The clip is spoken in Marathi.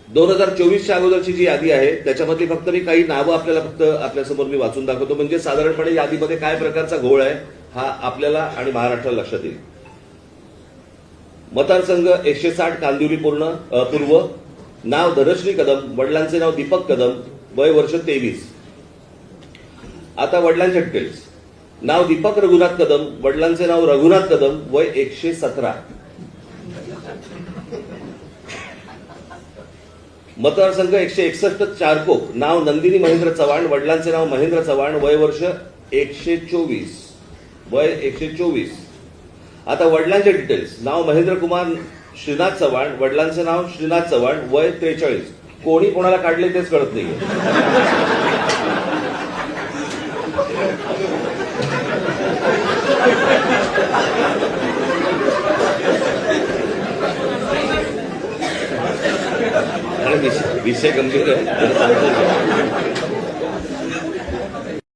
2024च्या अगोदरची जी यादी आहे त्याच्यामधली फक्त मी काही नावं आपल्याला फक्त आपल्यासमोर मी वाचून दाखवतो, म्हणजे साधारणपणे यादीमध्ये काय प्रकारचा घोळ आहे हा आपल्याला आणि महाराष्ट्राला लक्षात येईल. मतदारसंघ 160 कांदिवली पूर्व. नाव धनश्री कदम, वडिलांचे नाव दीपक कदम, वय वर्ष 23. आता वडिलांचे डिटेल्स. नाव दीपक रघुनाथ कदम, वडिलांचे नाव रघुनाथ कदम, वय 117. मतदारसंघ 161 चारकोप. नाव नंदिनी महेंद्र चव्हाण, वडिलांचे नाव महेंद्र चव्हाण, वय वर्ष 124. आता वडिलांचे डिटेल्स. नाव महेंद्र कुमार श्रीनाथ चव्हाण, वडिलांचे नाव श्रीनाथ चव्हाण, वय 43. कोणी कोणाला काढले तेच कळत नाहीये. विषय गंभीर आहे.